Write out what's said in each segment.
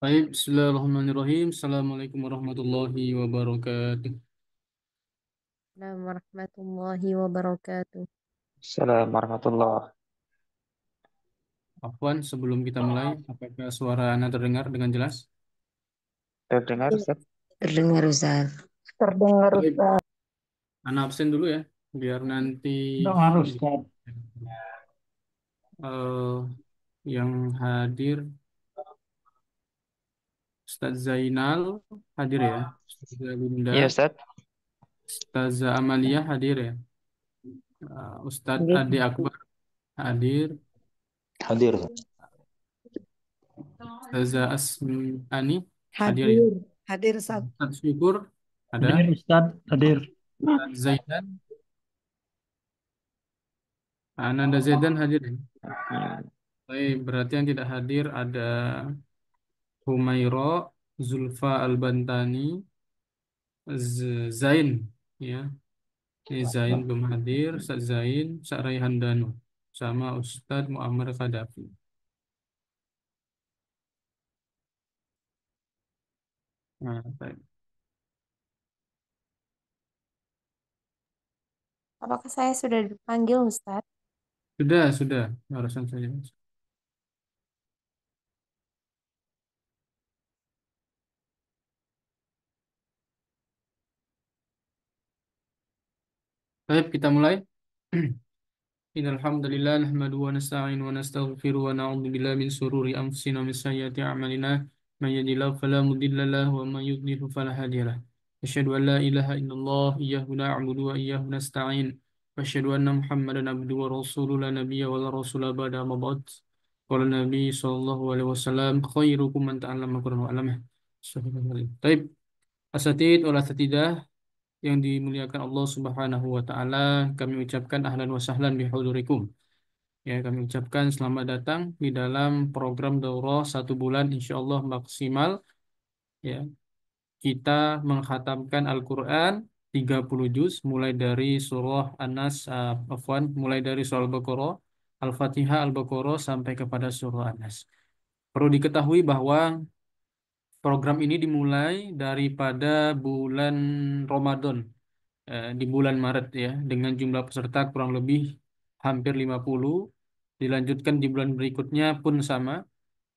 Baik, Bismillahirrahmanirrahim. Assalamualaikum warahmatullahi wabarakatuh. Assalamualaikum warahmatullahi wabarakatuh. Assalamualaikum warahmatullahi. Afwan, sebelum kita mulai, apakah suara Anda terdengar dengan jelas? Terdengar, Iya, Ustaz? terdengar Ustaz. Baik, Anda absen dulu ya, biar nanti Dengar Ustaz. eh, yang hadir Ustaz Zainal hadir ya, Ustaz Iya, Linda, Ustaz. Ustaz Amalia hadir ya, Ustaz Ade Akbar hadir, Hadir. Ustaz Asmi hadir ya, Hadir, hadir Ustaz. Ustaz Syukur Hadir ada, Ustaz. Hadir. Ustaz Zaidan, Ananda Zaidan hadir ya. Hmm. Baik, berarti yang tidak hadir ada Humairo, Zulfa Al-Bantani, Zain, ya. Ini Zain belum hadir, Ustaz Zain, Ustaz Raihan Danu, sama Ustadz Muammar Kadafi. Nah, baik. Apakah saya sudah dipanggil Ustaz? Sudah, barusan saja. Baik, kita mulai. Innal hamdalillah nahmaduhu wa nasta'inu wa nastaghfiruhu wa na'udzu billahi min shururi anfusina wa min sayyiati a'malina may yahdihillahu fala mudilla lahu wa may yudlil fala hadiya lahu. Asyhadu an la ilaha illallah iyyahu na'budu wa iyyahu nasta'in wa asyhadu anna Muhammadan abduhu wa rasuluhu la nabiyya wa la rasula ba'da amma ba'd. Qala Nabi sallallahu alaihi wasallam khairukum man ta'allama al-Qur'ana wa 'allamahu. Baik, asatid wal asatidah yang dimuliakan Allah Subhanahu wa taala, kami ucapkan ahlan wa sahlan bihudurikum. Ya, kami ucapkan selamat datang di dalam program daurah 1 bulan insyaallah maksimal, ya. Kita mengkhatamkan Al-Qur'an 30 juz mulai dari surah An-Nas, mulai dari surah Al-Baqarah, Al-Fatihah, Al-Baqarah sampai kepada surah An-Nas. Perlu diketahui bahwa program ini dimulai daripada bulan Ramadan, di bulan Maret ya, dengan jumlah peserta kurang lebih hampir 50, dilanjutkan di bulan berikutnya pun sama,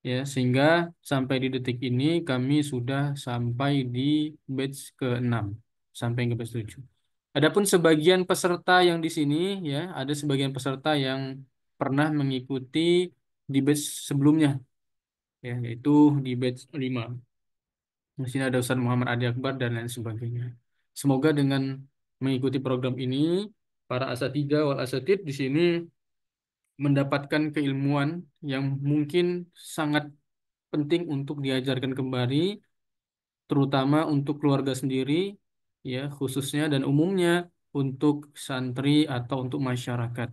ya, sehingga sampai di detik ini kami sudah sampai di batch ke-6 sampai ke batch 7. Adapun sebagian peserta yang di sini, ya, ada sebagian peserta yang pernah mengikuti di batch sebelumnya, ya, yaitu di batch 5. Di sini ada Ustaz Muhammad Adi Akbar dan lain sebagainya. Semoga dengan mengikuti program ini, para asatidzah wal asatid di sini mendapatkan keilmuan yang mungkin sangat penting untuk diajarkan kembali, terutama untuk keluarga sendiri, ya, khususnya dan umumnya untuk santri atau untuk masyarakat.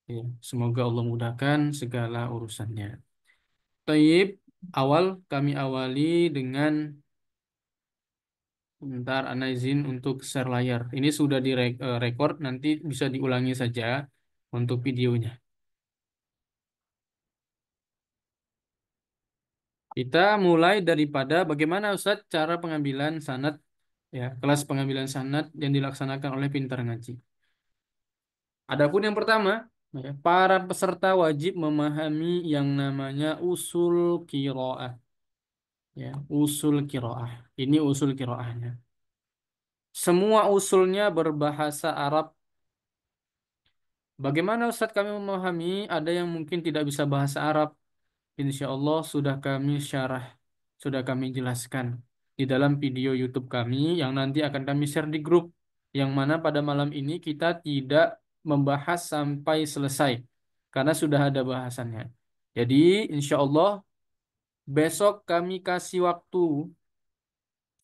Ya, semoga Allah mudahkan segala urusannya. Taib, kami awali dengan bentar, Ana izin untuk share layar. Ini sudah direkord, nanti bisa diulangi saja untuk videonya. Kita mulai daripada bagaimana Ustadz cara pengambilan sanad, ya, kelas pengambilan sanad yang dilaksanakan oleh Pintar Ngaji. Adapun yang pertama, ya, para peserta wajib memahami yang namanya usul kiroah. Ya, usul kiroah. Ini usul kiroahnya. Semua usulnya berbahasa Arab. Bagaimana Ustadz kami memahami? Ada yang mungkin tidak bisa bahasa Arab. Insya Allah sudah kami syarah, sudah kami jelaskan di dalam video YouTube kami yang nanti akan kami share di grup. Yang mana pada malam ini kita tidak membahas sampai selesai karena sudah ada bahasannya. Jadi insya Allah besok kami kasih waktu,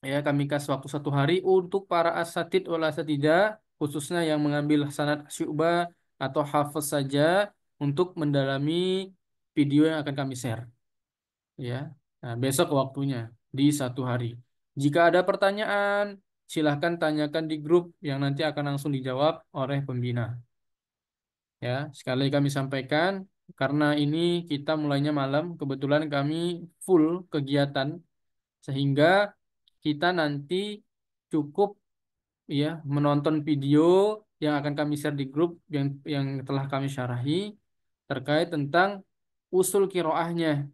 ya, kami kasih waktu 1 hari untuk para asatid wal asatidah, khususnya yang mengambil sanad syu'bah atau hafaz saja, untuk mendalami video yang akan kami share, ya. Nah, besok waktunya di 1 hari. Jika ada pertanyaan, silahkan tanyakan di grup yang nanti akan langsung dijawab oleh pembina. Ya, sekali kami sampaikan, karena ini kita mulainya malam, kebetulan kami full kegiatan, sehingga kita nanti cukup ya menonton video yang akan kami share di grup yang telah kami syarahi terkait tentang usul kiroahnya.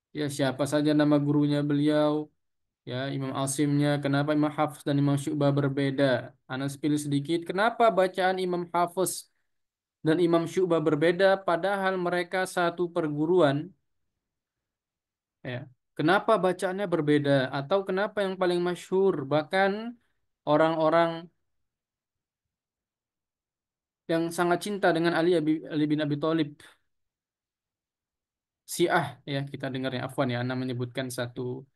Ya siapa saja nama gurunya beliau, ya Imam Asimnya, kenapa Imam Hafiz dan Imam Syu'bah berbeda. Anas pilih sedikit, kenapa bacaan Imam Hafiz dan Imam Syu'bah berbeda padahal mereka satu perguruan, ya. Kenapa bacaannya berbeda atau kenapa yang paling masyhur bahkan orang-orang yang sangat cinta dengan Ali bin Abi Thalib, Syiah ya kita dengarnya Afwan ya, Anda menyebutkan satu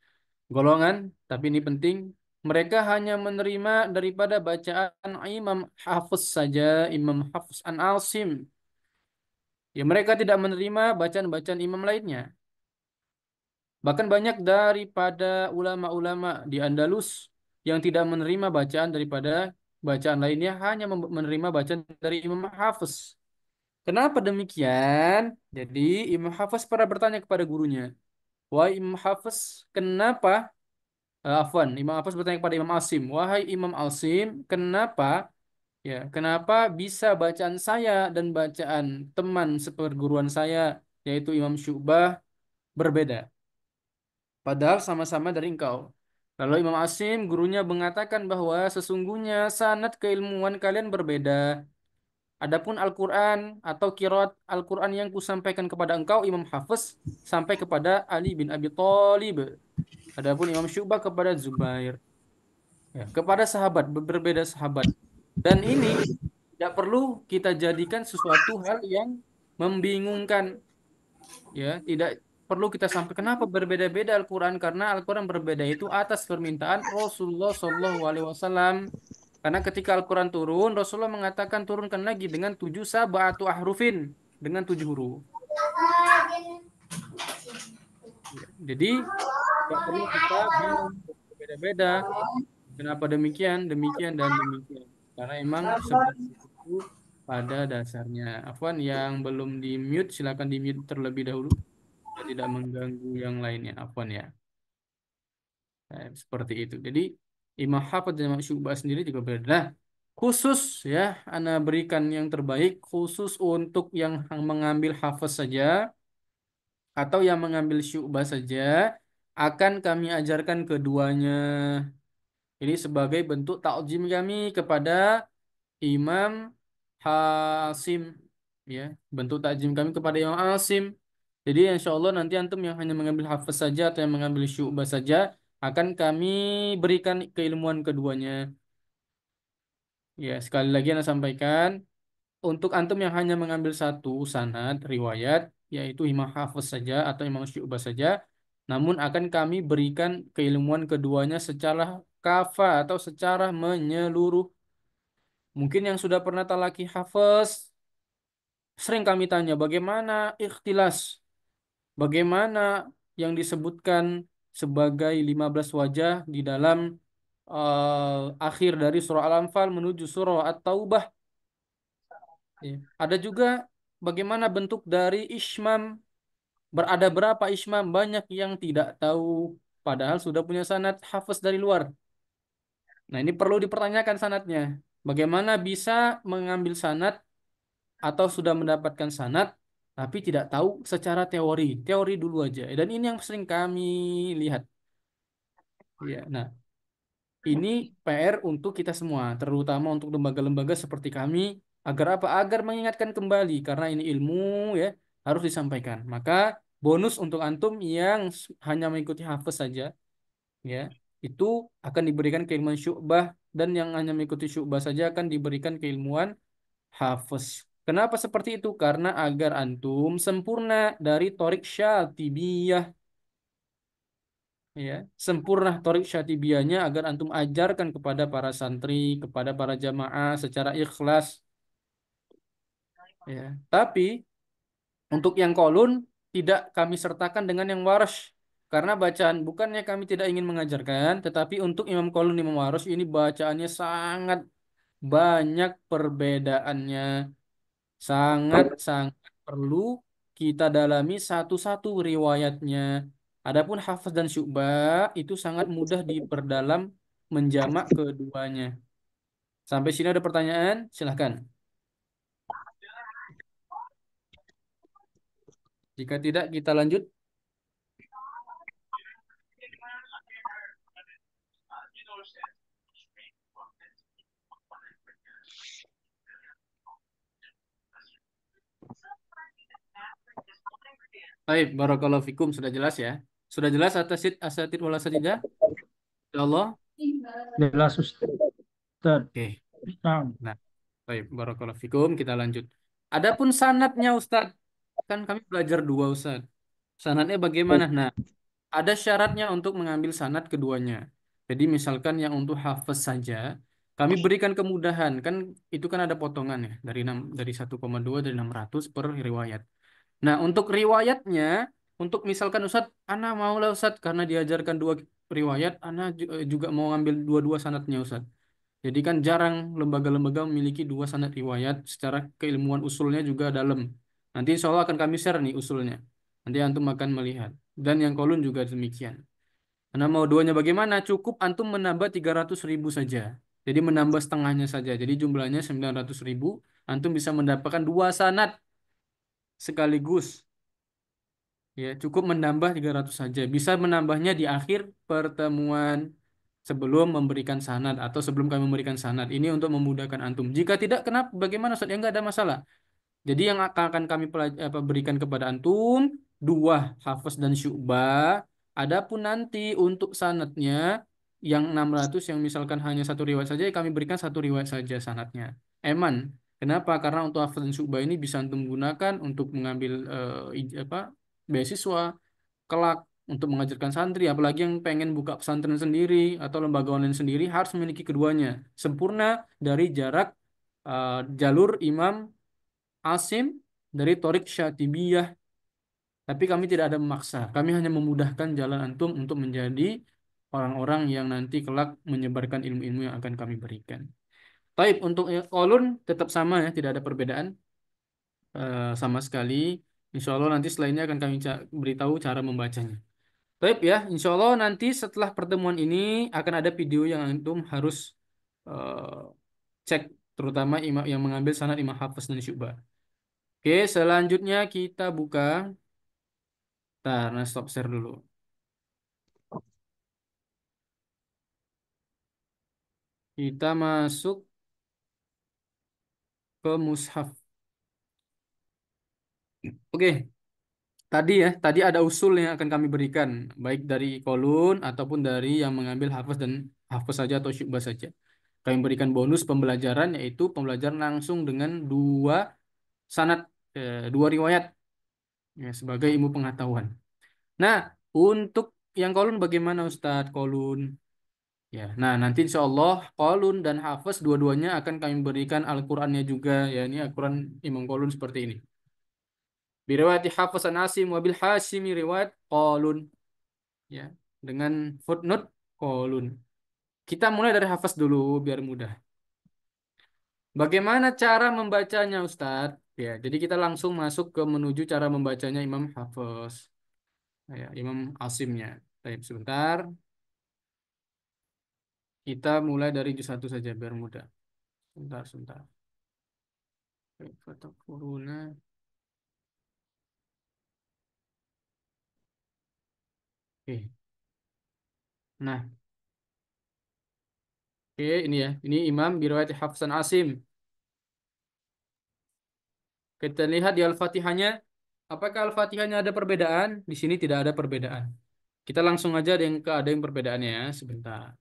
golongan, tapi ini penting. Mereka hanya menerima daripada bacaan Imam Hafiz saja, Imam Hafiz an Asim. Ya mereka tidak menerima bacaan-bacaan imam lainnya. Bahkan banyak daripada ulama-ulama di Andalus yang tidak menerima bacaan daripada bacaan lainnya, hanya menerima bacaan dari Imam Hafiz. Kenapa demikian? Jadi Imam Hafiz pernah bertanya kepada gurunya, wahai Imam Hafiz, kenapa Afwan, Imam Hafiz bertanya kepada Imam Asim, wahai Imam Asim, kenapa bisa bacaan saya dan bacaan teman seperguruan saya yaitu Imam Syu'bah berbeda, padahal sama-sama dari engkau. Lalu Imam Asim gurunya mengatakan bahwa sesungguhnya sanad keilmuan kalian berbeda. Adapun Al-Quran atau qiraat Al-Quran yang kusampaikan kepada engkau Imam Hafiz sampai kepada Ali bin Abi Thalib. Adapun Imam Syu'bah kepada Zubair. Ya, kepada sahabat, berbeda sahabat. Dan ini tidak perlu kita jadikan sesuatu hal yang membingungkan. Ya, tidak perlu kita sampai kenapa berbeda-beda Al-Quran, karena Al-Quran berbeda itu atas permintaan Rasulullah SAW. Karena ketika Al-Quran turun, Rasulullah mengatakan turunkan lagi dengan 7 sab'atu ahrufin, dengan 7 huruf. Ya, jadi tidak perlu kita bingung berbeda-beda. Kenapa demikian, demikian dan demikian? Karena emang seperti itu pada dasarnya. Afwan yang belum di mute silakan di mute terlebih dahulu. Supaya tidak mengganggu yang lainnya. Afwan ya. Seperti itu. Jadi Imam Hafiz dan Imam Syu'bah sendiri juga berbeda. Nah, khusus ya, Ana berikan yang terbaik khusus untuk yang mengambil Hafiz saja atau yang mengambil Syu'bah saja akan kami ajarkan keduanya. Ini sebagai bentuk takjim kami kepada Imam Hasim, ya, bentuk takjim kami kepada Imam Hasim. Jadi insya Allah nanti antum yang hanya mengambil hafaz saja atau yang mengambil syu'bah saja akan kami berikan keilmuan keduanya. Ya, sekali lagi Anda sampaikan untuk antum yang hanya mengambil satu sanad riwayat yaitu Imam Hafiz saja atau Imam Syu'bah saja, namun akan kami berikan keilmuan keduanya secara kafa atau secara menyeluruh. Mungkin yang sudah pernah talaki Hafiz sering kami tanya bagaimana ikhtilas, bagaimana yang disebutkan sebagai 15 wajah di dalam akhir dari surah Al-Anfal menuju surah At-Taubah. Ya. Ada juga bagaimana bentuk dari ismam, berada berapa ismam, banyak yang tidak tahu padahal sudah punya sanad Hafiz dari luar. Nah, ini perlu dipertanyakan sanadnya. Bagaimana bisa mengambil sanad atau sudah mendapatkan sanad tapi tidak tahu secara teori. Teori dulu aja. Dan ini yang sering kami lihat. Ya, nah, ini PR untuk kita semua, terutama untuk lembaga-lembaga seperti kami agar apa? Agar mengingatkan kembali karena ini ilmu ya harus disampaikan. Maka bonus untuk antum yang hanya mengikuti hafaz saja ya, itu akan diberikan keilmuan syu'bah dan yang hanya mengikuti syu'bah saja akan diberikan keilmuan Hafiz. Kenapa seperti itu? Karena agar antum sempurna dari Torik Syatibiyah. Ya, sempurna Torik Syatibiyahnya agar antum ajarkan kepada para santri, kepada para jamaah secara ikhlas. Ya, tapi untuk yang kolun tidak kami sertakan dengan yang waras. Karena bacaan bukannya kami tidak ingin mengajarkan, tetapi untuk Imam Kolun, Imam Waras ini bacaannya sangat banyak perbedaannya. Sangat-sangat perlu kita dalami satu-satu riwayatnya. Adapun Hafiz dan Syu'bah itu sangat mudah diperdalam menjamak keduanya. Sampai sini ada pertanyaan? Silahkan. Jika tidak, kita lanjut. Baik, barakallahu fikum, sudah jelas ya. Sudah jelas asatid wal asatidah? Insyaallah. Jelas Ustaz. Oke. Nah, Nah, baik, barakallahu fikum, kita lanjut. Adapun sanadnya Ustaz, kan kami belajar dua Ustaz. Sanadnya bagaimana? Nah, ada syaratnya untuk mengambil sanad keduanya. Jadi misalkan yang untuk hafaz saja, kami berikan kemudahan. Kan itu kan ada potongan ya dari 6 dari 1,2 dari 600 per riwayat. Nah, untuk riwayatnya, untuk misalkan Ustaz, ana maulah Ustaz karena diajarkan dua riwayat, ana juga mau ambil dua-dua sanadnya Ustaz. Jadi kan jarang lembaga-lembaga memiliki dua sanad riwayat secara keilmuan usulnya juga dalam. Nanti insya Allah akan kami share nih usulnya. Nanti antum akan melihat. Dan yang kolun juga demikian. Karena mau duanya bagaimana? Cukup antum menambah 300.000 saja. Jadi menambah setengahnya saja. Jadi jumlahnya 900.000. Antum bisa mendapatkan dua sanad sekaligus. Ya, cukup menambah 300 saja. Bisa menambahnya di akhir pertemuan sebelum memberikan sanad atau sebelum kami memberikan sanad. Ini untuk memudahkan antum. Jika tidak, kenapa? Bagaimana Ustaz? Ya enggak ada masalah. Jadi yang akan kami berikan kepada antum dua Hafs dan Syu'bah. Adapun nanti untuk sanadnya yang 600 yang misalkan hanya satu riwayat saja kami berikan satu riwayat saja sanadnya. Eman. Kenapa? Karena untuk Hafs dan Syu'bah ini bisa antum gunakan untuk mengambil beasiswa kelak untuk mengajarkan santri, apalagi yang pengen buka pesantren sendiri atau lembaga online sendiri harus memiliki keduanya. Sempurna dari jarak jalur Imam Asim dari Torik Syatibiyah, tapi kami tidak ada memaksa. Kami hanya memudahkan jalan antum untuk menjadi orang-orang yang nanti kelak menyebarkan ilmu-ilmu yang akan kami berikan. Taib untuk kolun tetap sama ya, tidak ada perbedaan sama sekali. Insya Allah nanti setelah ini akan kami beritahu cara membacanya. Taib ya, insya Allah nanti setelah pertemuan ini akan ada video yang antum harus eh, cek, terutama imam yang mengambil sanad Imam Hafiz dan Syu'bah. Oke, selanjutnya kita buka. Nah stop share dulu. Kita masuk ke mushaf. Oke, tadi ada usul yang akan kami berikan, baik dari kolun ataupun dari yang mengambil hafaz dan hafaz saja atau syubah saja. Kami berikan bonus pembelajaran yaitu pembelajaran langsung dengan dua sanad, dua riwayat ya, sebagai ilmu pengetahuan. Nah, untuk yang kolun bagaimana Ustadz? Kolun. Ya, nah nanti insya Allah Qalun dan Hafiz dua-duanya akan kami berikan Al-Qur'annya juga ya, ini Al-Qur'an Imam Qalun seperti ini. Biriwayat Hafiz an Asim wabil Hashimi riwayat Qalun ya, dengan footnote Qalun. Kita mulai dari Hafiz dulu biar mudah. Bagaimana cara membacanya Ustadz? Ya, jadi kita langsung masuk ke menuju cara membacanya Imam Hafiz. Ya, Imam Asimnya. Baik, sebentar. Kita mulai dari juz 1 saja biar mudah. Sebentar, sebentar. Foto corona. Oke. Nah, oke ini ya. Ini Imam biriwayat Hafsan Asim. Kita lihat di Al-Fatihahnya. Apakah Al-Fatihahnya ada perbedaan? Di sini tidak ada perbedaan. Kita langsung aja ada yang perbedaannya ya. Sebentar.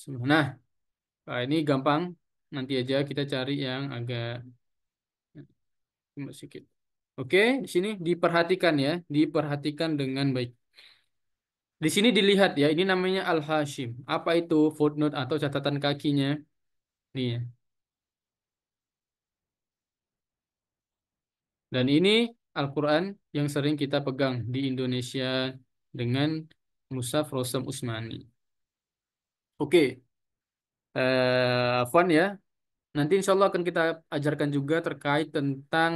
Nah, ini gampang. Nanti aja kita cari yang agak sedikit. Oke, di sini diperhatikan ya. Diperhatikan dengan baik. Di sini dilihat ya. Ini namanya Al-Hashim. Apa itu footnote atau catatan kakinya? Nih ya. Dan ini Al-Quran yang sering kita pegang di Indonesia dengan Mushaf Rosem Usmani. Oke, Afwan ya. Nanti insya Allah akan kita ajarkan juga terkait tentang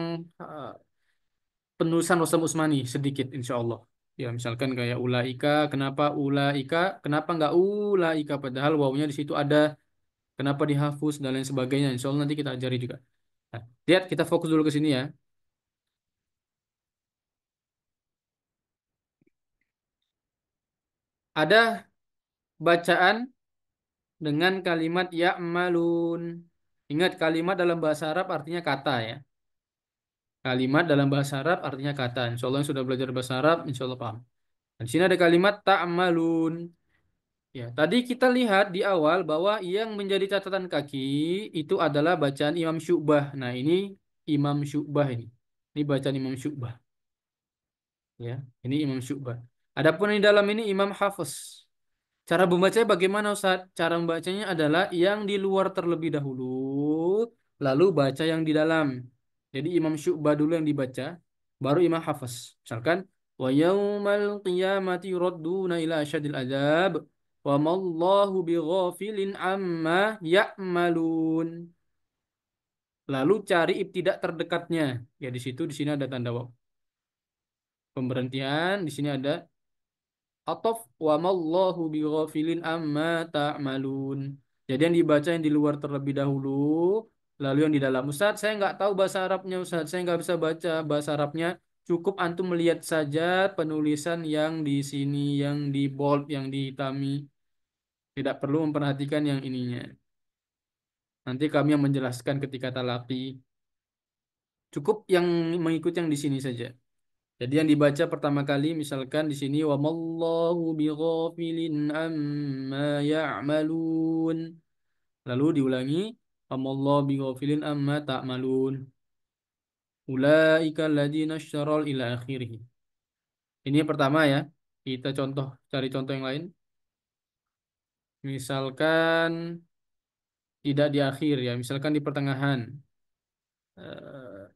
penulisan Rostam Usmani sedikit insya Allah. Ya misalkan kayak ulaika, kenapa nggak ulaika padahal wawunya di situ ada, kenapa dihapus dan lain sebagainya. Insya Allah nanti kita ajari juga. Nah, lihat kita fokus dulu ke sini ya. Ada bacaan dengan kalimat ya'malun. Ingat kalimat dalam bahasa Arab artinya kata ya. Kalimat dalam bahasa Arab artinya kata. Insya Allah yang sudah belajar bahasa Arab, insya Allah paham. Dan di sini ada kalimat ta'malun. Ya, tadi kita lihat di awal bahwa yang menjadi catatan kaki itu adalah bacaan Imam Syu'bah. Nah, ini Imam Syu'bah ini. Ini bacaan Imam Syu'bah. Ya, ini Imam Syu'bah. Adapun yang di dalam ini Imam Hafiz. Cara membacanya bagaimana Ustaz? Cara membacanya adalah yang di luar terlebih dahulu, lalu baca yang di dalam. Jadi Imam Syu'bah dulu yang dibaca, baru Imam Hafiz. Misalkan, wa yaumal qiyamati yuradduna ila asyadil adzab, wa mallahu bighafilin amma ya'malun. Lalu cari ibtidak terdekatnya. Ya di situ, di sini ada tanda pemberhentian, di sini ada Atof wa mallahu bighafilin amma ta'malun. Jadi yang dibaca yang di luar terlebih dahulu, lalu yang di dalam. Ustaz, saya nggak tahu bahasa Arabnya Ustaz. Saya nggak bisa baca bahasa Arabnya. Cukup antum melihat saja penulisan yang di sini, yang di bold, yang dihitami. Tidak perlu memperhatikan yang ininya. Nanti kami yang menjelaskan ketika talaki. Cukup yang mengikut yang di sini saja. Jadi yang dibaca pertama kali misalkan di sini wa mallahu bighafilin amma ya'malun. Lalu diulangi wa mallahu bighafilin amma ta'malun. Ulaika alladziina isyaral ila akhirih. Ini yang pertama ya. Kita cari contoh yang lain. Misalkan tidak di akhir ya, misalkan di pertengahan. Eh,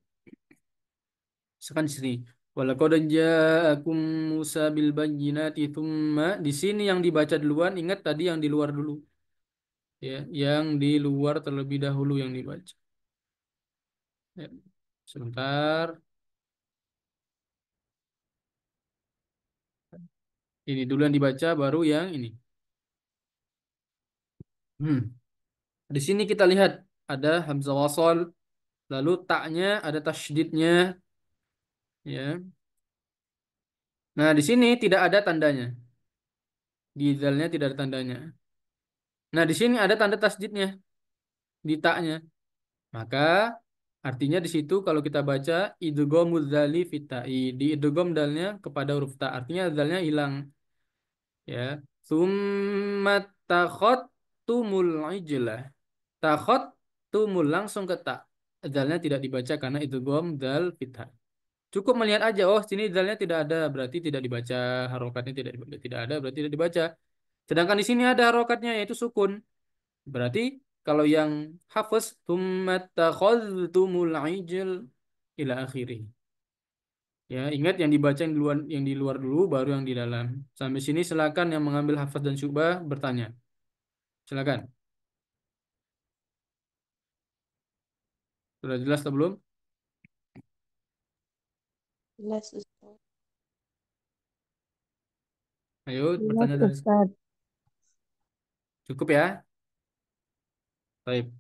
Misalkan di sini. Walaqad ja'akum Musa bil bayyinati tsumma di sini yang dibaca duluan, ingat tadi yang di luar dulu. Ya, yang di luar terlebih dahulu yang dibaca. Ya. Sebentar. Ini dulu yang dibaca baru yang ini. Hmm. Di sini kita lihat ada hamzah wasal, lalu taknya ada tasydidnya ya. Nah, di sini tidak ada tandanya. Di zalnya tidak ada tandanya. Nah, di sini ada tanda tasydidnya di taknya. Maka artinya di situ kalau kita baca idghamuz dzali fit ta'i, di idgham dalnya kepada huruf ta. Artinya dalnya hilang ya. Tsumma takhottumul ijlah. Takhottumul langsung ke ta. Dalnya tidak dibaca karena idgham dal fit ta. Cukup melihat aja oh sini dalnya tidak ada berarti tidak dibaca, harokatnya tidak ada berarti tidak dibaca. Sedangkan di sini ada harokatnya yaitu sukun. Berarti kalau yang hafaz tsummattakhadhtumul ijl ila akhirih. Ya, ingat yang dibaca yang di luar dulu baru yang di dalam. Sampai sini silakan yang mengambil hafaz dan syubah bertanya. Silakan. Sudah jelas atau belum? Jelas Ustaz. Ayo Jelas bertanya dari Ustaz. cukup ya. Baik,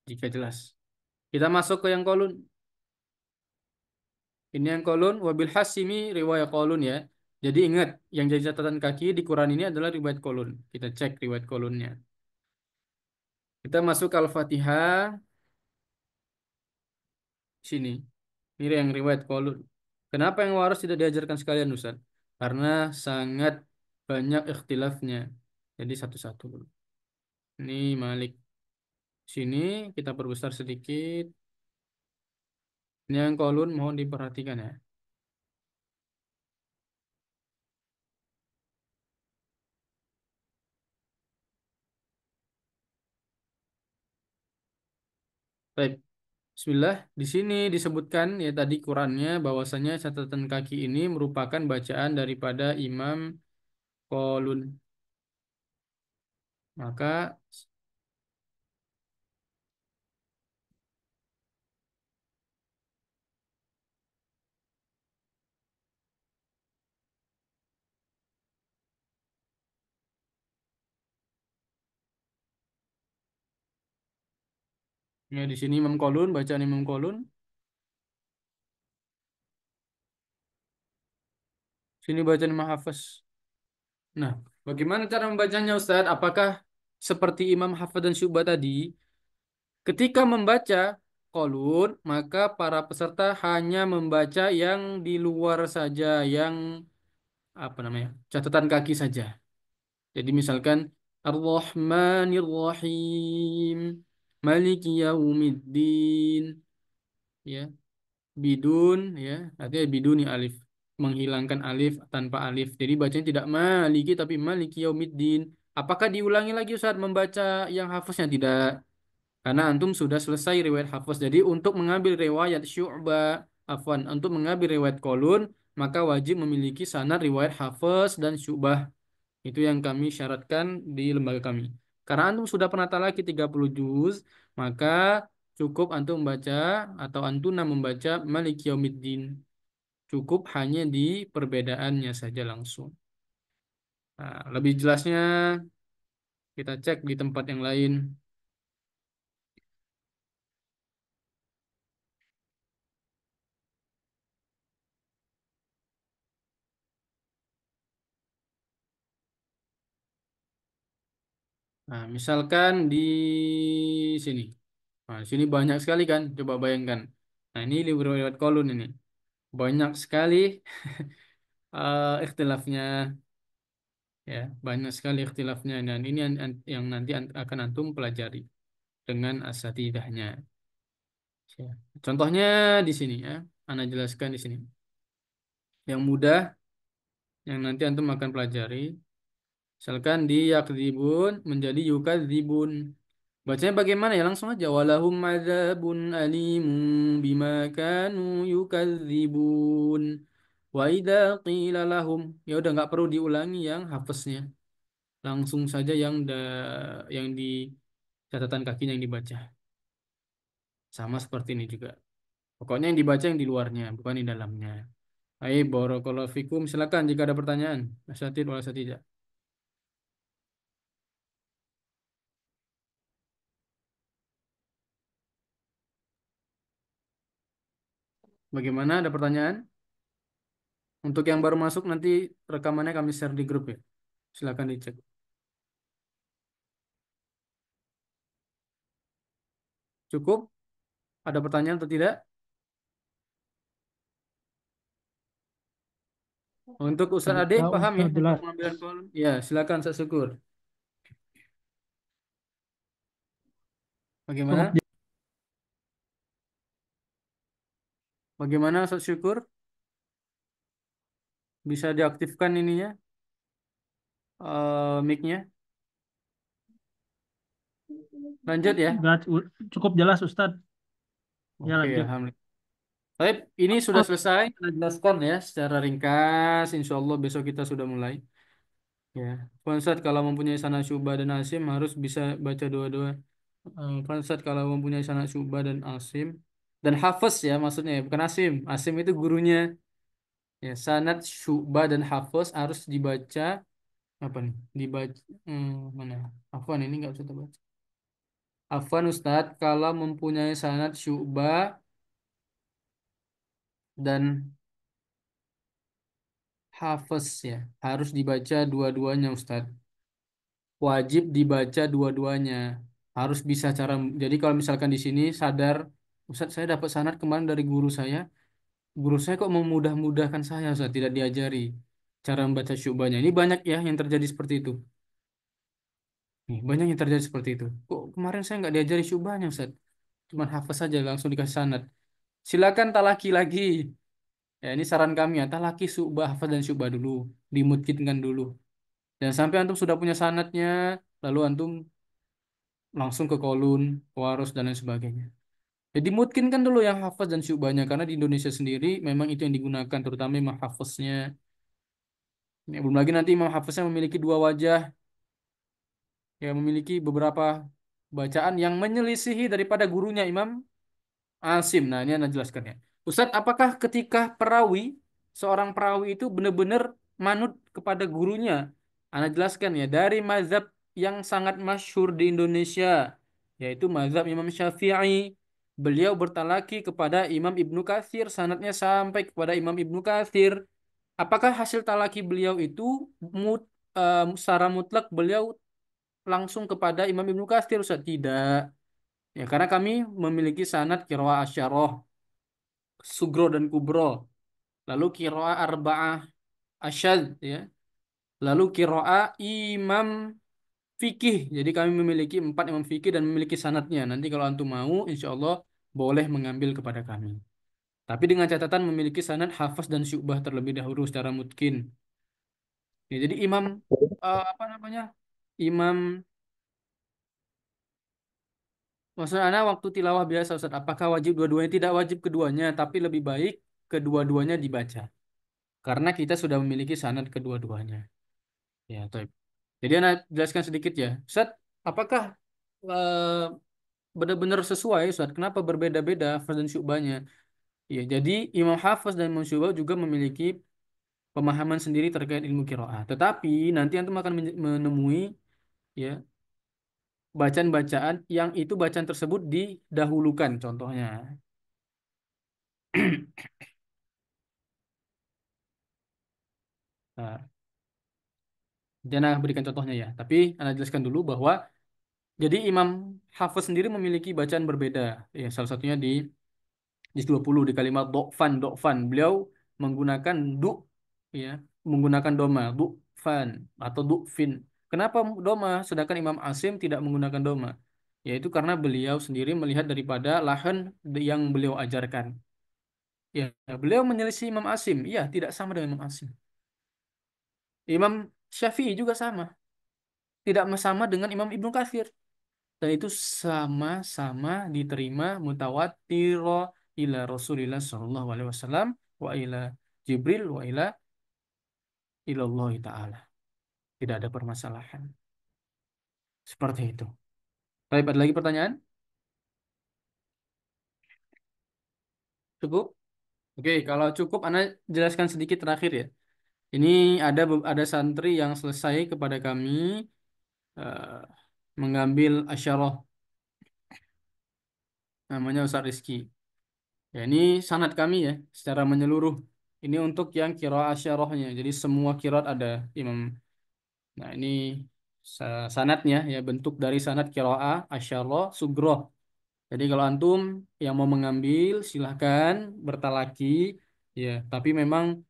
jika jelas. Kita masuk ke yang kolun. Ini yang kolun wabil hasimi riwayat kolun ya. Jadi ingat yang jadi catatan kaki di Quran ini adalah riwayat kolun. Kita cek riwayat kolunnya. Kita masuk ke Al-Fatihah sini. Ini yang riwayat kolun. Kenapa yang waras tidak diajarkan sekalian Ustaz? Karena sangat banyak ikhtilafnya. Jadi satu-satu dulu. Ini Malik. Sini kita perbesar sedikit. Ini yang kolun mohon diperhatikan ya. Baik. Bismillah. Di sini disebutkan ya tadi Qurannya bahwasanya catatan kaki ini merupakan bacaan daripada Imam Kolun. Maka Ya, di sini Imam Qaulun, bacaan Imam Qaulun. Sini bacaan Imam Hafiz. Nah, bagaimana cara membacanya Ustadz? Apakah seperti Imam Hafiz dan Syu'bah tadi? Ketika membaca Qaulun, maka para peserta hanya membaca yang di luar saja, yang apa namanya? Catatan kaki saja. Jadi misalkan Ar-Rahmanir Rahim, Maliki Yaumiddin, ya, bidun, ya, artinya biduni alif, menghilangkan alif tanpa alif. Jadi bacanya tidak Maliki tapi Maliki Yaumiddin. Apakah diulangi lagi Ustaz membaca yang hafaznya? Tidak. Karena antum sudah selesai riwayat hafaz. Jadi untuk mengambil riwayat Syu'bah, afwan, untuk mengambil riwayat Qalun, maka wajib memiliki sanad riwayat hafaz dan Syu'bah. Itu yang kami syaratkan di lembaga kami. Karena antum sudah pernah talaki 30 juz, maka cukup antum membaca atau antuna membaca Malik Yaumiddin. Cukup hanya di perbedaannya saja langsung. Nah, lebih jelasnya kita cek di tempat yang lain. Nah, misalkan di sini. Nah, di sini banyak sekali kan? Coba bayangkan. Nah, ini riwayat Qalun ini. Banyak sekali ikhtilafnya. Ya, banyak sekali ikhtilafnya dan ini yang nanti akan antum pelajari dengan asatidahnya. Ya. Contohnya di sini ya, Ana jelaskan di sini. Yang mudah yang nanti antum akan pelajari, misalkan di yakdzibun menjadi yukadzibun. Bacanya bagaimana ya? Langsung aja walahum adzabun alimun bima kanu yukadzibun. Wa idza qila lahum, ya udah nggak perlu diulangi yang hafaznya. Langsung saja yang di catatan kakinya yang dibaca. Sama seperti ini juga. Pokoknya yang dibaca yang di luarnya, bukan di dalamnya. Baik, barakallahu fikum. Silakan jika ada pertanyaan. Asatid wal asatidah. Bagaimana? Ada pertanyaan? Untuk yang baru masuk nanti rekamannya kami share di grup ya. Silakan dicek. Cukup? Ada pertanyaan atau tidak? Untuk Ustaz Ade, Tahu paham ya Ustaz untuk jelas. pengambilan kolom? Ya, silakan Ustaz Syukur. Cukup Bagaimana? Bagaimana Ustaz Syukur? Bisa diaktifkan ininya, mic-nya? Lanjut ya. cukup jelas Ustaz. Ya Oke, lanjut. alhamdulillah. Baik, ini sudah Oh, selesai. Kita jelaskan ya secara ringkas. Insya Allah besok kita sudah mulai. Ya, Ustaz kalau mempunyai sanad Syu'bah dan Asim harus bisa baca dua-dua. Ustaz kalau mempunyai sanad Syu'bah dan Asim dan Hafiz ya maksudnya ya, bukan Asim. Asim itu gurunya. Ya, sanad Syu'bah dan Hafiz harus dibaca apa nih? Dibaca mana? Afwan ini nggak bisa terbaca. Afwan Ustaz kalau mempunyai sanad Syu'bah dan Hafiz ya harus dibaca dua-duanya Ustaz. Wajib dibaca dua-duanya. Harus bisa cara. Jadi kalau misalkan di sini sadar, Ustaz saya dapat sanad kemarin dari guru saya. Guru saya kok memudah-mudahkan saya, Ustaz tidak diajari cara membaca syubahnya. Ini banyak ya yang terjadi seperti itu. Nih, banyak yang terjadi seperti itu. Kok kemarin saya nggak diajari syubahnya, Ustaz? Cuman hafaz saja langsung dikasih sanad. Silakan talaki lagi. Ya, ini saran kami ya, talaki syubah, hafaz dan syubah dulu, dimungkinkan dulu. Dan sampai antum sudah punya sanadnya, lalu antum langsung ke kolun, waros dan lain sebagainya. Jadi mungkin kan dulu yang hafaz dan syubahnya karena di Indonesia sendiri memang itu yang digunakan terutama imam hafaznya. Ya, belum lagi nanti imam hafaznya memiliki dua wajah yang memiliki beberapa bacaan yang menyelisihi daripada gurunya Imam Asim. Nah, ini Anda jelaskan ya. Ustadz, apakah ketika seorang perawi itu benar-benar manut kepada gurunya? Anda jelaskan ya, dari mazhab yang sangat masyhur di Indonesia, yaitu mazhab Imam Syafi'i. Beliau bertalaki kepada Imam Ibnu Katsir, sanadnya sampai kepada Imam Ibnu Katsir. Apakah hasil talaki beliau itu secara mutlak beliau langsung kepada Imam Ibnu Katsir? Ustaz? Tidak. Ya, karena kami memiliki sanad qiraah asyarah, sugro dan kubro, lalu qiraah arba'ah asyad, ya. Lalu qiraah imam fikih. Jadi kami memiliki 4 imam fikih dan memiliki sanatnya. Nanti kalau antum mau, insya Allah boleh mengambil kepada kami. Tapi dengan catatan memiliki sanad Hafs dan Syu'bah terlebih dahulu secara mutkin. Ya, jadi imam apa namanya? Imam maksudnya anak waktu tilawah biasa Ustaz, apakah wajib dua-duanya? Tidak wajib keduanya, tapi lebih baik kedua-duanya dibaca. Karena kita sudah memiliki sanad kedua-duanya. Ya, toib. Jadi anak jelaskan sedikit ya. Ustaz, apakah eh, benar-benar sesuai Ustaz? Kenapa berbeda-beda Hafaz dan Syu'bahnya? Ya, jadi Imam Hafaz dan Imam Syu'bah juga memiliki pemahaman sendiri terkait ilmu qiraah. Tetapi nanti antum akan menemui ya bacaan-bacaan yang itu bacaan tersebut didahulukan contohnya. Nah, nanti Ana berikan contohnya ya. Tapi Ana jelaskan dulu bahwa jadi Imam Hafiz sendiri memiliki bacaan berbeda. Ya, salah satunya di juz 20 di kalimat dokfan dokfan. Beliau menggunakan ya, menggunakan doma, fan atau fin. Kenapa doma sedangkan Imam Asim tidak menggunakan doma? Yaitu karena beliau sendiri melihat daripada lahan yang beliau ajarkan. Ya, beliau menyelisih Imam Asim. Iya, tidak sama dengan Imam Asim. Imam Syafi'i juga sama. Tidak sama dengan Imam Ibnu Katsir. Dan itu sama-sama diterima mutawatir ila Rasulillah sallallahu alaihi wasallam wa ila Jibril wa ila ilallah taala. Tidak ada permasalahan. Seperti itu. Baik, ada lagi pertanyaan? Cukup? Oke, kalau cukup Anda jelaskan sedikit terakhir ya. Ini ada santri yang selesai kepada kami eh, mengambil asyarah, namanya Ustaz Rizky. Ya, ini sanad kami ya secara menyeluruh. Ini untuk yang qiraah asyarahnya. Jadi semua qiraat ada Imam. Nah, ini sanadnya ya, bentuk dari sanad qiraah asyarah sugroh. Jadi kalau antum yang mau mengambil silahkan bertalaki ya, tapi memang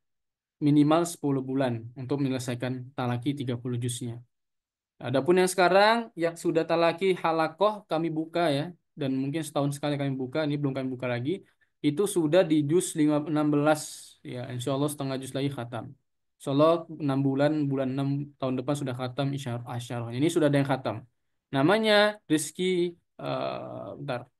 minimal 10 bulan untuk menyelesaikan talaki 30 juznya. Adapun yang sekarang yang sudah talaki halakoh kami buka ya, dan mungkin setahun sekali kami buka, ini belum kami buka lagi, itu sudah di juz 16 ya, insya Allah setengah juz lagi khatam. Insya Allah 6 bulan, bulan 6 tahun depan sudah khatam asyarah. Ini sudah ada yang khatam. Namanya Rizky, bentar,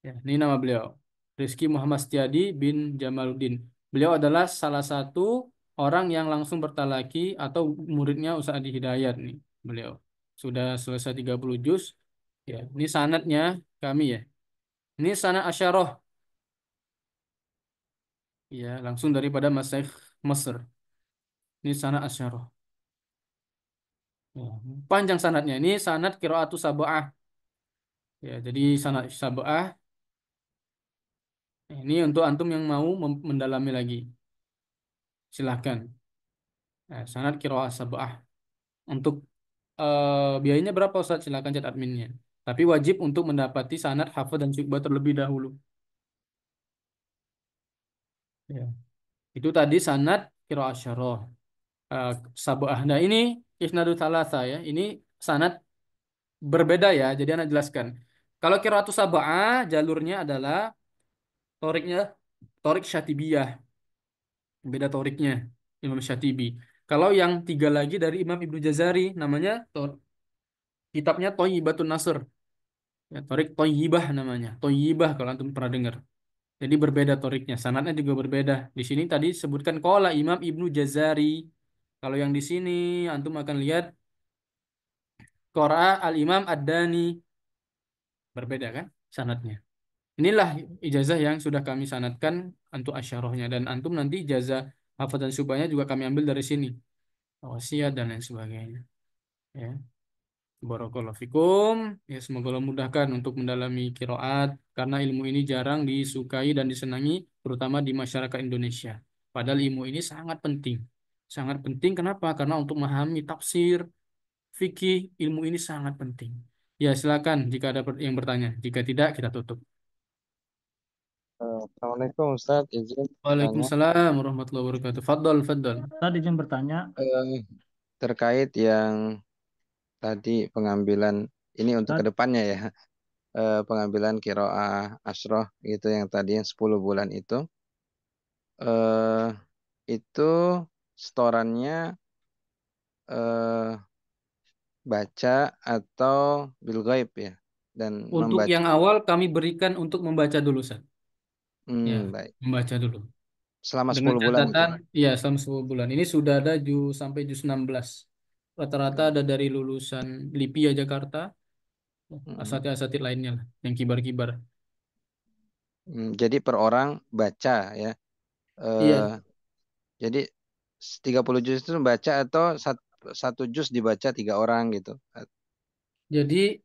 ya, ini nama beliau. Rizky Muhammad Setiadi bin Jamaluddin. Beliau adalah salah satu orang yang langsung bertalaki atau muridnya Ustaz Adi Hidayat nih. Beliau sudah selesai 30 juz. Ya, ini sanadnya kami ya. Ini sanad Asyarah. Ya, langsung daripada Masyaikh Mesir. Ini sanad Asyarah. Ya, panjang sanadnya. Ini sanad Qiraatus Sab'ah. Ya, jadi sanad Sab'ah ini untuk antum yang mau mendalami lagi. Silahkan. Nah, sanad Qiraatus Sab'ah. Untuk biayanya berapa Ustaz? Silakan chat adminnya. Tapi wajib untuk mendapati sanad hafal dan syu'bah terlebih dahulu. Ya. Itu tadi sanad qiraah syarah. Uh, Sab'ah. Nah, ini isnadu thalatha ya. Ini sanad berbeda ya. Jadi Anda jelaskan. Kalau qiraatu sab'ah jalurnya adalah toriknya torik Syatibiyah. Beda toriknya Imam Syatibi. Kalau yang tiga lagi dari Imam Ibnu Jazari namanya kitabnya Thayyibatun Nasr. Ya, torik Thayyibah namanya. Thayyibah kalau antum pernah dengar. Jadi berbeda toriknya, sanadnya juga berbeda. Di sini tadi sebutkan qala Imam Ibnu Jazari. Kalau yang di sini antum akan lihat qara Al-Imam Ad-Dani. Berbeda kan sanadnya. Inilah ijazah yang sudah kami sanadkan untuk asyarahnya dan antum nanti ijazah hafal dan subahnya juga kami ambil dari sini. Wasiat dan lain sebagainya. Ya. Barakallahu fikum. Ya, semoga Allah mudahkan untuk mendalami kiroat karena ilmu ini jarang disukai dan disenangi terutama di masyarakat Indonesia. Padahal ilmu ini sangat penting. Sangat penting kenapa? Karena untuk memahami tafsir, fikih, ilmu ini sangat penting. Ya, silakan jika ada yang bertanya. Jika tidak, kita tutup. Assalamualaikum Ustaz, izin bertanya Waalaikumsalam warahmatullahi wabarakatuh. Fadol, fadol. Ustadz izin bertanya, eh, terkait yang tadi pengambilan ini untuk Ustadz, kedepannya ya, pengambilan kiroah asroh gitu yang tadi yang 10 bulan eh, itu setorannya eh, baca atau bil ghaib ya, dan Untuk membaca. yang awal kami berikan untuk membaca dulu, Ustaz. Ya, Baik, membaca dulu. selama Dengan 10 bulan itu. catatan, ya selama 10 bulan. Ini sudah ada sampai juz 16. Rata-rata Hmm, ada dari lulusan LIPI Jakarta, hmm, asatid-asatid lainnya lah, yang kibar-kibar. Jadi per orang baca ya. Eh, Iya, Jadi 30 juz itu baca atau satu juz dibaca 3 orang gitu. jadi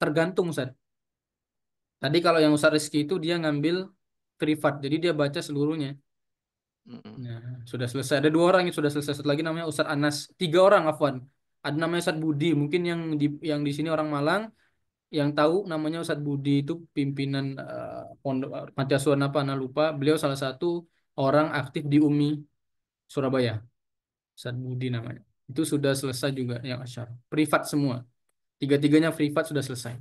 tergantung, Ustaz. Tadi kalau yang Ustaz Rizky itu dia ngambil privat, jadi dia baca seluruhnya. Mm-mm. Nah, sudah selesai. Ada dua orang yang sudah selesai. Satu lagi namanya Ustaz Anas. Tiga orang, Afwan. Ada namanya Ustaz Budi. Mungkin yang di sini orang Malang yang tahu namanya Ustadz Budi itu pimpinan pondok panti asuhan apa anak lupa. Beliau salah satu orang aktif di UMI Surabaya. Ustadz Budi namanya. Itu sudah selesai juga yang asyar. Privat semua. Tiga-tiganya privat sudah selesai.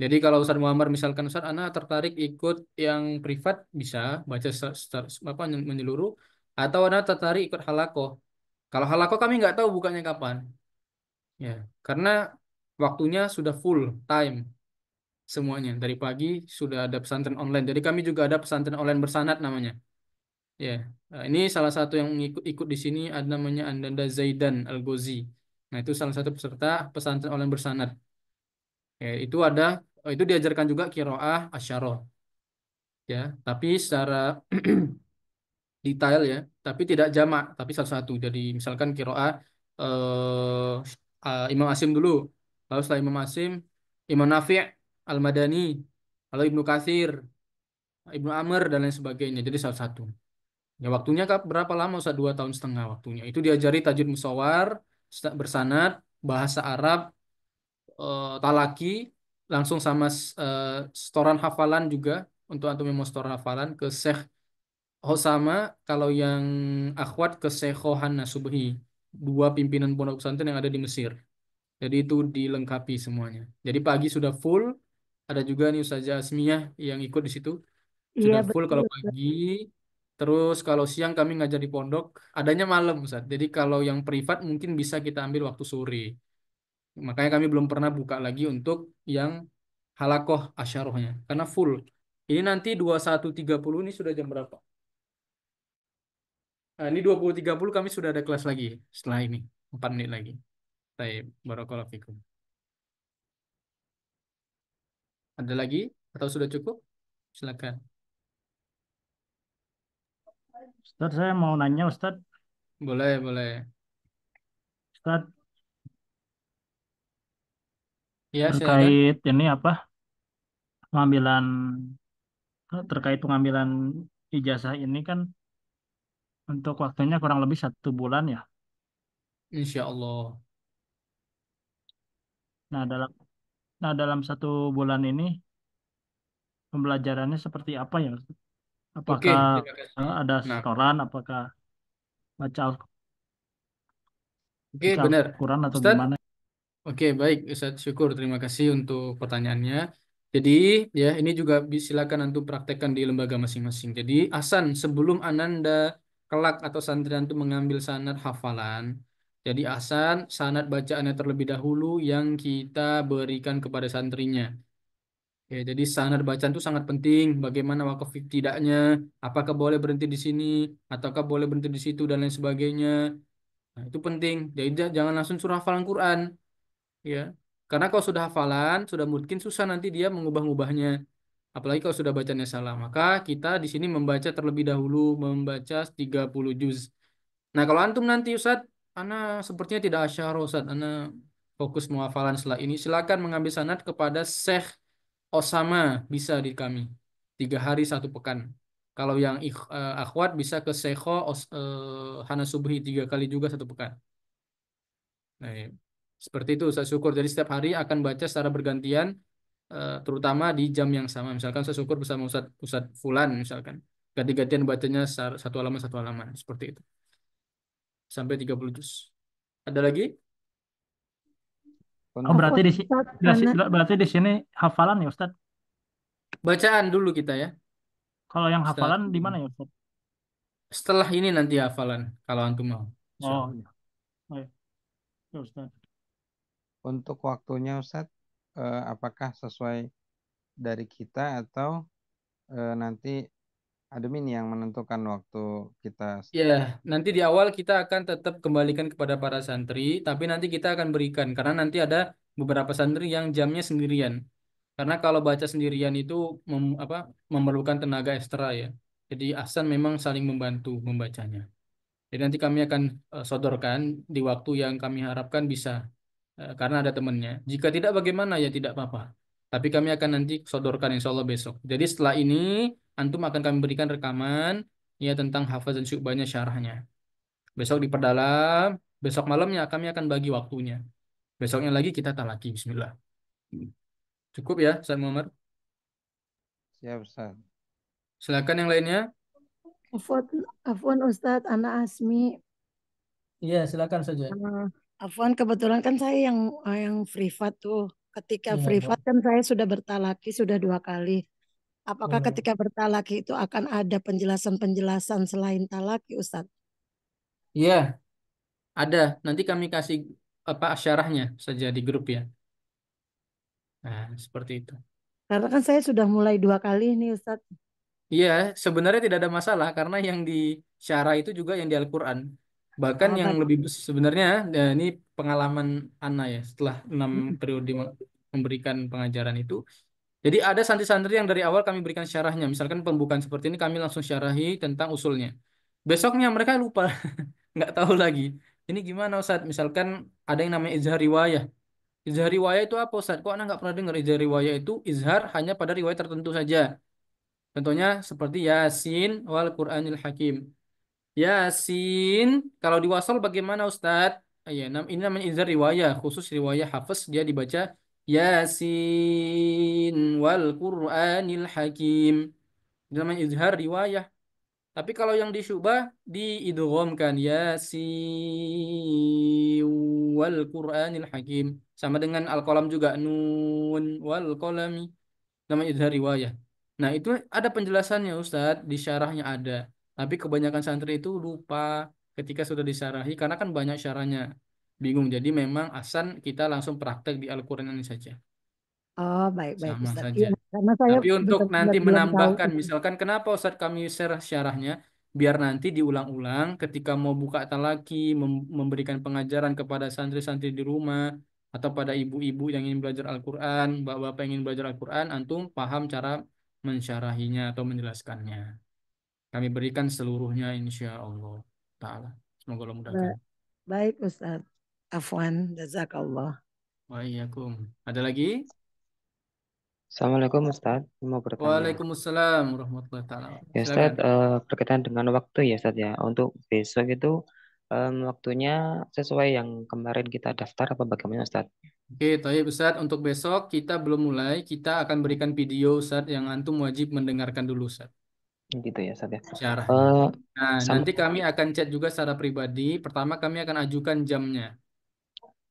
Jadi kalau Ustadz Muhammad misalkan Ustadz Ana tertarik ikut yang privat bisa baca apa menyeluruh atau Ana tertarik ikut halakoh. Kalau halakoh kami nggak tahu bukannya kapan. Ya, karena waktunya sudah full time. Semuanya dari pagi sudah ada pesantren online. Jadi kami juga ada pesantren online bersanad namanya. Ya, ini salah satu yang ikut di sini ada namanya Andanda Zaidan Al-Ghazi. Nah, itu salah satu peserta pesantren online bersanad. Ya, itu ada itu diajarkan juga qiraah asyarah ya, tapi secara detail ya, tapi tidak jamak, tapi satu-satu. Jadi misalkan qiraah Imam Asim dulu. Lalu setelah Imam Asim, Imam Nafi' Al-Madani, lalu Ibnu Katsir, Ibnu Amr dan lain sebagainya. Jadi salah satu. Ya waktunya berapa lama? Ustaz 2 tahun setengah waktunya. Itu diajari tajwid musawar, bersanad, bahasa Arab, talaki, langsung sama setoran hafalan juga untuk antum yang mau setoran hafalan ke Syekh Hosama, kalau yang akhwat ke Syekh Khohana Subhi, dua pimpinan pondok pesantren yang ada di Mesir. Jadi itu dilengkapi semuanya. Jadi pagi sudah full, ada juga nih Ustazah Asmiyah yang ikut di situ. Iya Sudah full betul kalau Ustaz. pagi. Terus kalau siang kami ngajar di pondok, adanya malam Ustaz. Jadi kalau yang privat mungkin bisa kita ambil waktu sore. Makanya kami belum pernah buka lagi untuk yang halakoh asyarohnya. Karena full. Ini nanti 21.30 ini sudah jam berapa? Nah, ini 20.30 kami sudah ada kelas lagi. Setelah ini. 4 menit lagi. Baik. Barakallahu fikum. Ada lagi? Atau sudah cukup? Silakan. Ustadz saya mau nanya Ustadz, Boleh, boleh. Ustadz Ya, silakan. terkait ini apa pengambilan terkait pengambilan ijazah ini kan untuk waktunya kurang lebih 1 bulan ya. Insya Allah. Nah dalam 1 bulan ini pembelajarannya seperti apa ya? Oke, Apakah terima kasih. ada Nah, setoran? Apakah baca oke, benar. Al-Quran atau Ustadz, gimana? oke, baik, Ustaz. Syukur. Terima kasih untuk pertanyaannya. Jadi, ya, ini juga silakan antum praktekkan di lembaga masing-masing. Jadi, Asan, sebelum Ananda kelak atau santrian itu mengambil sanad hafalan, jadi Asan, sanad bacaannya terlebih dahulu yang kita berikan kepada santrinya. Ya, jadi sanad bacaan itu sangat penting. Bagaimana wakaf tidaknya, apakah boleh berhenti di sini, ataukah boleh berhenti di situ, dan lain sebagainya. Nah, itu penting. Jadi, jangan langsung surah hafalan Quran. Ya, karena kalau sudah hafalan, sudah mungkin susah nanti dia mengubah-ubahnya. Apalagi kalau sudah bacanya salah. Maka kita di sini membaca terlebih dahulu, membaca 30 juz. Nah, kalau antum nanti Ustaz, ana sepertinya tidak asyara Ustaz. Ana fokus muhafalan setelah ini, silakan mengambil sanad kepada Syekh Osama, bisa di kami 3 hari 1 pekan. Kalau yang akhwat bisa ke Syekh Hana Subhi 3 kali juga 1 pekan. Nah, ya. Seperti itu Ustaz Syukur. Jadi setiap hari akan baca secara bergantian, terutama di jam yang sama. Misalkan saya syukur bersama Ustaz Fulan misalkan. Ganti-gantian bacanya satu halaman seperti itu. Sampai 30 juz. Ada lagi? Oh, berarti Untuk Afwan di Ustaz, anak berarti di sini hafalan ya Ustaz. Bacaan dulu kita ya. Kalau yang Ustaz. hafalan di mana ya Ustaz? Setelah ini nanti hafalan kalau antum mau. Oh, Insyaallah. iya. Oh, iya. Ya, Ustaz. untuk waktunya Ustadz, apakah sesuai dari kita atau nanti admin yang menentukan waktu kita? Ya, nanti di awal kita akan tetap kembalikan kepada para santri, tapi nanti kita akan berikan karena nanti ada beberapa santri yang jamnya sendirian. Karena kalau baca sendirian itu memerlukan tenaga ekstra ya. Jadi Ahsan memang saling membantu membacanya. Jadi nanti kami akan sodorkan di waktu yang kami harapkan bisa, karena ada temannya. Jika tidak bagaimana ya tidak apa-apa. Tapi kami akan nanti sodorkan insya Allah besok. Jadi setelah ini antum akan kami berikan rekaman ya tentang hafaz dan syu'bahnya syarahnya. Besok diperdalam, besok malamnya kami akan bagi waktunya. Besoknya lagi kita talaki bismillah. Cukup ya Ustaz Muhammad. Siap Ustadz. Silakan yang lainnya. Afwan, Afwan Ustaz, anak Asmi. Iya, silakan saja. Eh, Afwan, kebetulan kan saya yang privat tuh. Ketika Iya, privat Bu. kan saya sudah bertalaki sudah 2 kali. Apakah Hmm. ketika bertalaki itu akan ada penjelasan-penjelasan selain talaki, Ustaz? Iya, ada. Nanti kami kasih syarahnya saja di grup ya. Nah, seperti itu. Karena kan saya sudah mulai 2 kali nih, Ustaz. Iya, sebenarnya tidak ada masalah karena yang di syarah itu juga yang di Al-Quran. Bahkan Oh, yang baik. lebih sebenarnya, ini pengalaman Ana ya setelah 6 periode memberikan pengajaran itu. Jadi ada santri-santri yang dari awal kami berikan syarahnya. Misalkan pembukaan seperti ini kami langsung syarahi tentang usulnya. Besoknya mereka lupa, nggak tahu lagi. Ini gimana Ustaz? Misalkan ada yang namanya izhar riwayah. Izhar riwayah itu apa Ustaz? Kok Anda nggak pernah dengar izhar riwayah itu izhar hanya pada riwayat tertentu saja. Contohnya seperti Yasin wal Qur'anil Hakim. Yasin, kalau di wasal bagaimana Ustadz? Ya, ini namanya izhar riwayah, khusus riwayah Hafiz dia dibaca Yasin wal Qur'anil Hakim. Ini namanya izhar riwayah. Tapi kalau yang di Syu'bah diidghamkan Yasin wal Qur'anil Hakim. Sama dengan Al-Qalam juga nun wal qalami. Namanya izhar riwayah. Nah, itu ada penjelasannya Ustadz, di syarahnya ada. Tapi kebanyakan santri itu lupa ketika sudah disyarahi karena kan banyak syarahnya. Bingung. Jadi memang asan kita langsung praktek di Al-Qur'an ini saja. Oh, baik-baik, Sama Ustaz. saja. Iya, karena saya Tapi untuk benar-benar nanti belum tahu. menambahkan, misalkan kenapa Ustadz kami share syarahnya, biar nanti diulang-ulang ketika mau buka talaki, memberikan pengajaran kepada santri-santri di rumah, atau pada ibu-ibu yang ingin belajar Al-Quran, bapak-bapak yang ingin belajar Al-Quran, antum paham cara mensyarahinya atau menjelaskannya. Kami berikan seluruhnya insya Allah Ta'ala. Semoga Allah mudahkan. Ba- Baik, Ustaz. Afwan, jazakallah. Waalaikumsalam. Ada lagi? Assalamualaikum Ustadz, mau bertanya. Waalaikumsalam warahmatullahi taala. Ya Silakan. Ustadz, berkaitan dengan waktu ya Ustadz ya. Untuk besok itu waktunya sesuai yang kemarin kita daftar apa bagaimana Ustadz? Oke, Toyib Ustadz, untuk besok kita belum mulai. Kita akan berikan video Ustadz yang antum wajib mendengarkan dulu Ustadz, Gitu ya Ustadz ya. syarahnya. Eh Nah, sama, nanti kami akan chat juga secara pribadi. Pertama kami akan ajukan jamnya,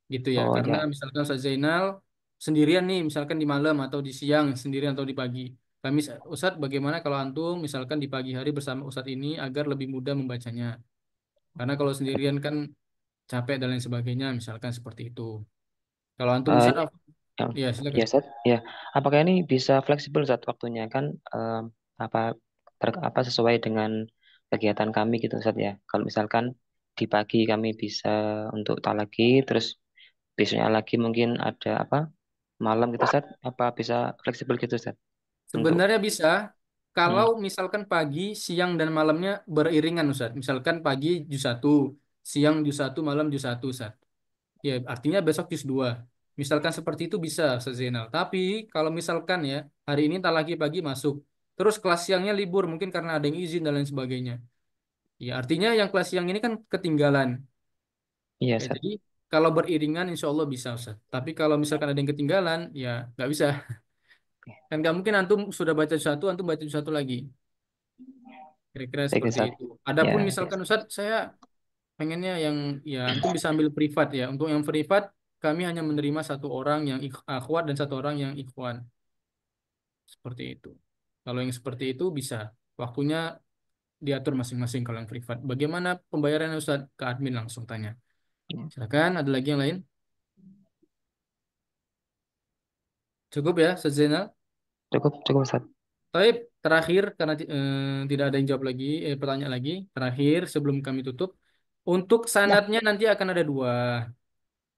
gitu ya. oh Karena ya, misalkan Ustadz Zainal sendirian nih, misalkan di malam atau di siang sendirian atau di pagi. Kami Ustadz, bagaimana kalau antum misalkan di pagi hari bersama Ustadz ini agar lebih mudah membacanya. Karena kalau sendirian kan capek dan lain sebagainya, misalkan seperti itu. Kalau antum eh, Ustadz, ya, ya ya silakan. Ustadz ya. Apakah ini bisa fleksibel Ustadz waktunya kan apa apa sesuai dengan kegiatan kami gitu Ustadz ya. Kalau misalkan di pagi kami bisa untuk talaki, terus besoknya lagi mungkin ada apa malam gitu Ustadz, apa bisa fleksibel gitu Ustadz untuk Sebenarnya bisa kalau hmm, misalkan pagi, siang dan malamnya beriringan Ustaz. Misalkan pagi juz 1, siang juz 1, malam juz 1 Ustaz. Ya, artinya besok juz 2. Misalkan seperti itu bisa, Ustaz Zainal. Tapi kalau misalkan ya, hari ini tak lagi pagi masuk. Terus kelas siangnya libur, mungkin karena ada yang izin dan lain sebagainya. Ya, artinya yang kelas siang ini kan ketinggalan. Iya, Ya, Ustaz. jadi kalau beriringan insya Allah bisa, Ustaz. Tapi kalau misalkan ada yang ketinggalan, ya nggak bisa. Kan nggak mungkin antum sudah baca satu, antum baca satu lagi. Kira-kira Baik, seperti Ustaz. itu. Ya, Adapun baik. misalkan Ustaz, saya pengennya yang ya antum bisa ambil privat ya. Untuk yang privat kami hanya menerima satu orang yang akhwat dan satu orang yang ikhwan. Seperti itu. Kalau yang seperti itu bisa. Waktunya diatur masing-masing kalau yang privat. Bagaimana pembayarannya Ustaz? Ke admin langsung tanya. Ya. Silakan, ada lagi yang lain? Cukup ya, Ustaz Zainal? Cukup, cukup, Ustaz. Baik, terakhir karena tidak ada yang jawab lagi, pertanyaan lagi. Terakhir sebelum kami tutup, untuk Ya, sanatnya nanti akan ada dua.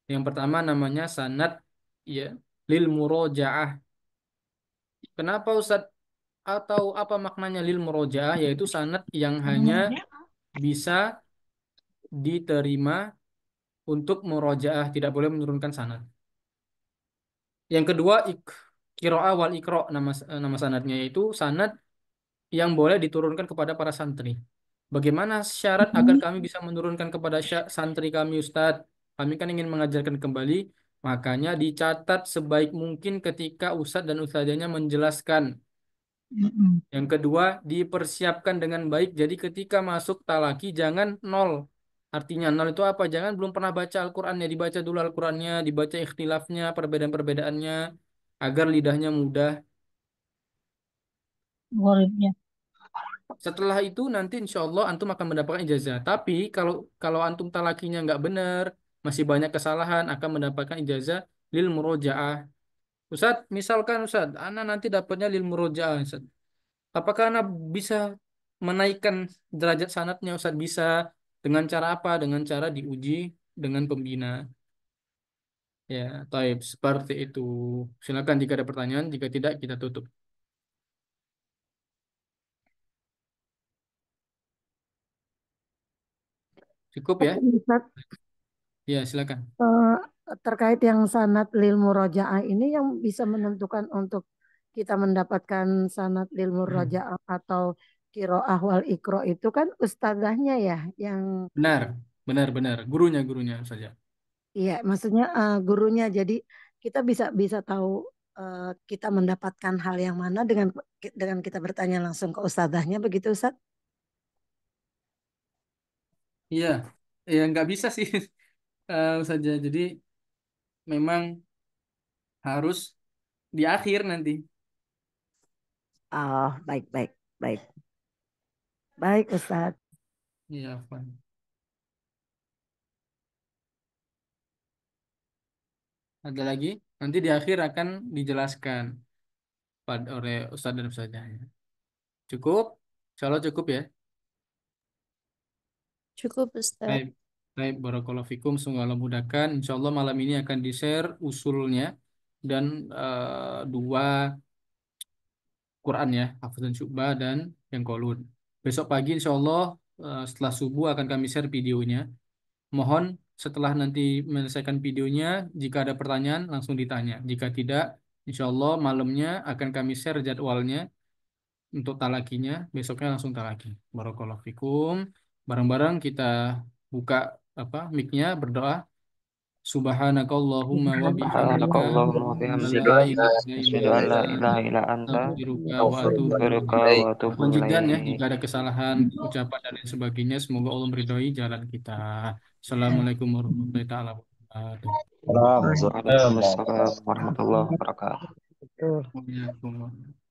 Yang pertama namanya sanat ya lil murojaah. Kenapa Ustaz atau apa maknanya lil murojaah? Yaitu sanat yang hanya bisa diterima untuk murojaah, tidak boleh menurunkan sanat. Yang kedua kiroah wal ikro nama sanatnya yaitu sanat yang boleh diturunkan kepada para santri. Bagaimana syarat agar kami bisa menurunkan kepada santri kami Ustadz? Kami kan ingin mengajarkan kembali, makanya dicatat sebaik mungkin ketika Ustadz dan Ustadzanya menjelaskan. Yang kedua, dipersiapkan dengan baik. Jadi ketika masuk talaki jangan nol. Artinya nol itu apa? Jangan belum pernah baca Al-Qur'annya, dibaca dulu Al-Qur'annya, dibaca ikhtilafnya, perbedaan-perbedaannya agar lidahnya mudah. muridnya. Setelah itu nanti insya Allah antum akan mendapatkan ijazah. Tapi kalau kalau antum talakinya nggak benar, masih banyak kesalahan, akan mendapatkan ijazah lil murojaah. Ustaz, misalkan Ustaz, Ana nanti dapatnya lil murojaah, Ustaz. Apakah Ana bisa menaikkan derajat sanatnya, Ustaz? Bisa dengan cara apa? Dengan cara diuji dengan pembina. Ya, taib seperti itu. Silakan jika ada pertanyaan, jika tidak kita tutup. Cukup ya? Ustaz, Ya, silakan. eh, terkait yang sanad lil murojaah ini yang bisa menentukan untuk kita mendapatkan sanad lil murojaah atau kiroah wal ikro itu kan ustazahnya ya yang Benar, benar, benar. Gurunya saja. iya maksudnya gurunya jadi kita bisa bisa tahu kita mendapatkan hal yang mana dengan kita bertanya langsung ke ustazahnya begitu Ustaz? Iya, ya nggak bisa sih saja. Jadi memang harus di akhir nanti. Oh, baik baik baik. Baik Ustaz. Iya, Afwan. Ada lagi? Nanti di akhir akan dijelaskan pada oleh Ustadz dan Ustadzahnya. Cukup? Insya cukup ya. Cukup, Ustaz. Baik, baik. Barakallahu fikum. Semoga Allah mudahkan. Insya Allah malam ini akan di-share usulnya dan dua Quran ya, Hafidz dan Syu'bah dan yang Qolun. Besok pagi insya Allah setelah subuh akan kami share videonya. Mohon setelah nanti menyelesaikan videonya, jika ada pertanyaan langsung ditanya. Jika tidak, insya Allah malamnya akan kami share jadwalnya untuk talakinya. Besoknya langsung talaki. Barakallahu fikum. Bareng-bareng kita buka apa mic-nya berdoa. Subhanakallahumma wa bihamdika Subhanakallahumma wa la bihamdika. ilaha illa Asyhadu an la anta ilaha illa anta. astaghfiruka wa atubu Astaghfiruka ilaik. wa atubu Lanjutkan ya, ilaik. jika ada kesalahan ucapan dan lain sebagainya, semoga Allah meridhoi jalan kita. Assalamualaikum warahmatullahi taala wabarakatuh. Waalaikumsalam warahmatullahi wabarakatuh. Betul. Waalaikumsalam.